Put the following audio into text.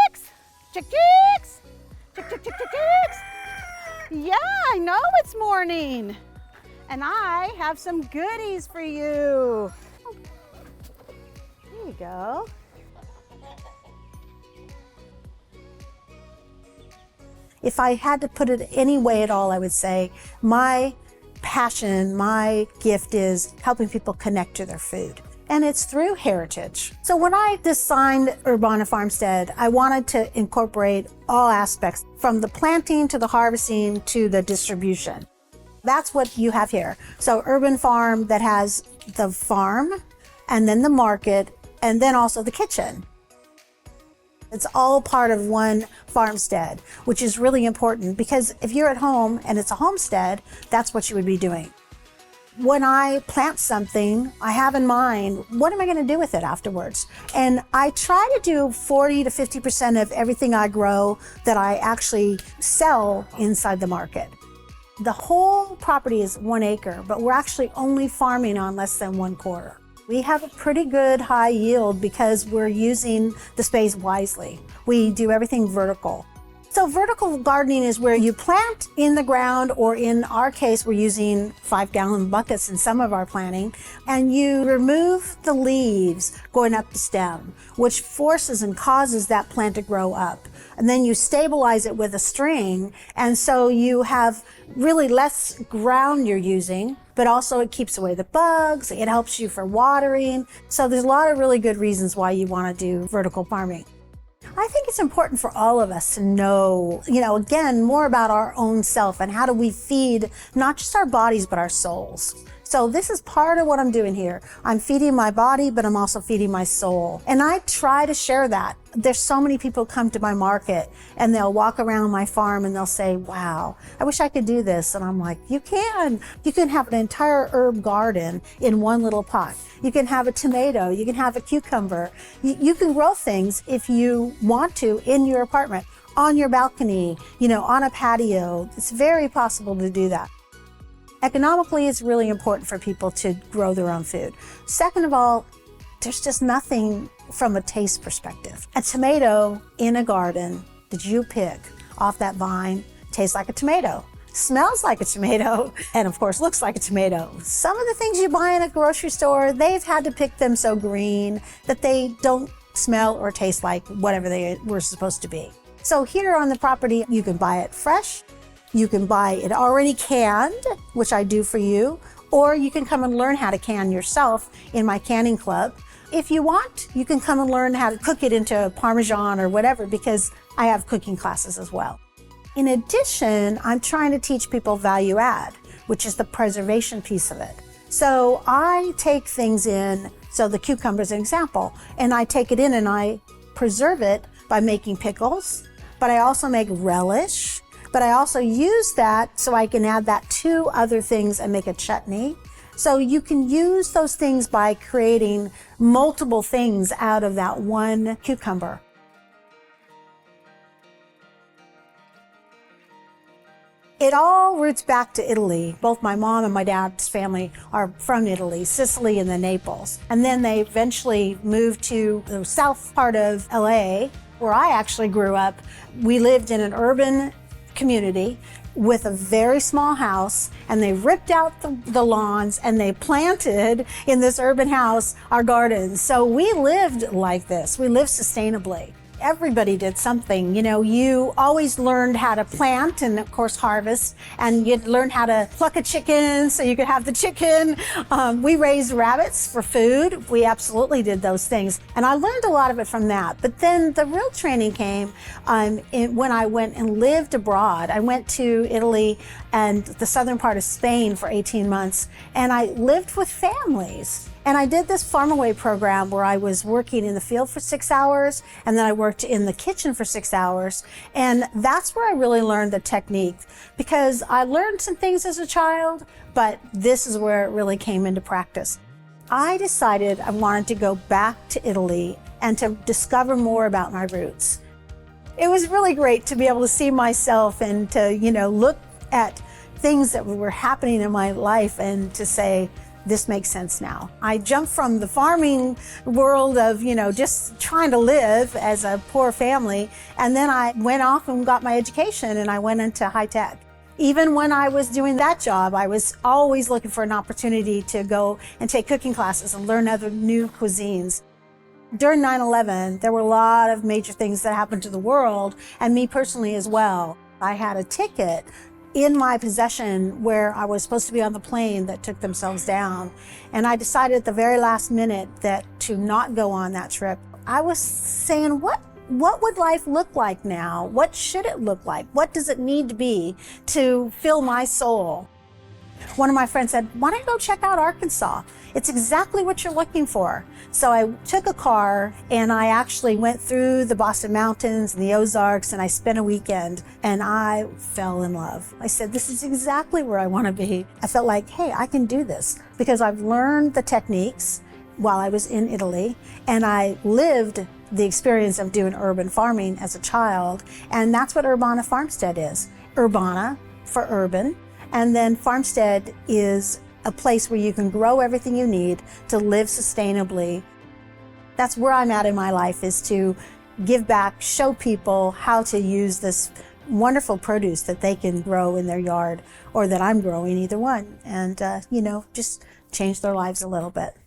chicks, chicks, chicks. Yeah, I know it's morning. And I have some goodies for you. There you go. If I had to put it any way at all, I would say my passion, my gift is helping people connect to their food. And it's through heritage. So when I designed Urbana Farmstead, I wanted to incorporate all aspects, from the planting to the harvesting to the distribution. That's what you have here. So urban farm that has the farm and then the market and then also the kitchen. It's all part of one farmstead, which is really important because if you're at home and it's a homestead, that's what you would be doing. When I plant something, I have in mind, what am I going to do with it afterwards? And I try to do 40 to 50% of everything I grow that I actually sell inside the market. The whole property is 1 acre, but we're actually only farming on less than 1/4. We have a pretty good high yield because we're using the space wisely. We do everything vertical. So vertical gardening is where you plant in the ground, or in our case, we're using 5-gallon buckets in some of our planting, and you remove the leaves going up the stem, which forces and causes that plant to grow up. And then you stabilize it with a string, and so you have really less ground you're using, but also it keeps away the bugs, it helps you for watering. So there's a lot of really good reasons why you want to do vertical farming. I think it's important for all of us to know, again, more about our own self and how do we feed not just our bodies, but our souls. So this is part of what I'm doing here. I'm feeding my body, but I'm also feeding my soul. And I try to share that. There's so many people come to my market and they'll walk around my farm and they'll say, wow, I wish I could do this. And I'm like, you can. You can have an entire herb garden in one little pot. You can have a tomato, you can have a cucumber. You can grow things if you want to in your apartment, on your balcony, on a patio. It's very possible to do that. Economically, it's really important for people to grow their own food. Second of all, there's just nothing from a taste perspective. A tomato in a garden that you pick off that vine tastes like a tomato, smells like a tomato, and of course looks like a tomato. Some of the things you buy in a grocery store, they've had to pick them so green that they don't smell or taste like whatever they were supposed to be. So here on the property, you can buy it fresh. You can buy it already canned, which I do for you, or you can come and learn how to can yourself in my canning club. If you want, you can come and learn how to cook it into Parmesan or whatever, because I have cooking classes as well. In addition, I'm trying to teach people value add, which is the preservation piece of it. So I take things in, so the cucumber is an example, and I take it in and I preserve it by making pickles, but I also make relish. But I also use that so I can add that to other things and make a chutney. So you can use those things by creating multiple things out of that one cucumber. It all roots back to Italy. Both my mom and my dad's family are from Italy, Sicily and then Naples. And then they eventually moved to the south part of LA, where I actually grew up. We lived in an urban community with a very small house, and they ripped out the lawns and they planted in this urban house our gardens. So we lived like this. We lived sustainably. Everybody did something. You always learned how to plant and of course harvest, and you'd learn how to pluck a chicken so you could have the chicken. We raised rabbits for food. We absolutely did those things. And I learned a lot of it from that. But then the real training came when I went and lived abroad. I went to Italy and the southern part of Spain for 18 months, and I lived with families. And I did this farm away program where I was working in the field for 6 hours, and then I worked in the kitchen for 6 hours. And that's where I really learned the technique, because I learned some things as a child, but this is where it really came into practice. I decided I wanted to go back to Italy and to discover more about my roots. It was really great to be able to see myself and to, look at things that were happening in my life and to say, this makes sense now. I jumped from the farming world of, just trying to live as a poor family, and then I went off and got my education and I went into high tech. Even when I was doing that job, I was always looking for an opportunity to go and take cooking classes and learn other new cuisines. During 9/11, there were a lot of major things that happened to the world, and me personally as well. I had a ticket in my possession where I was supposed to be on the plane that took themselves down. And I decided at the very last minute that to not go on that trip. I was saying, what would life look like now? What should it look like? What does it need to be to fill my soul? One of my friends said, why don't you go check out Arkansas? It's exactly what you're looking for. So I took a car and I actually went through the Boston Mountains and the Ozarks, and I spent a weekend and I fell in love. I said, this is exactly where I want to be. I felt like, hey, I can do this because I've learned the techniques while I was in Italy, and I lived the experience of doing urban farming as a child. And that's what Urbana Farmstead is. Urbana for urban. And then Farmstead is a place where you can grow everything you need to live sustainably. That's where I'm at in my life, is to give back, show people how to use this wonderful produce that they can grow in their yard, or that I'm growing, either one, and just change their lives a little bit.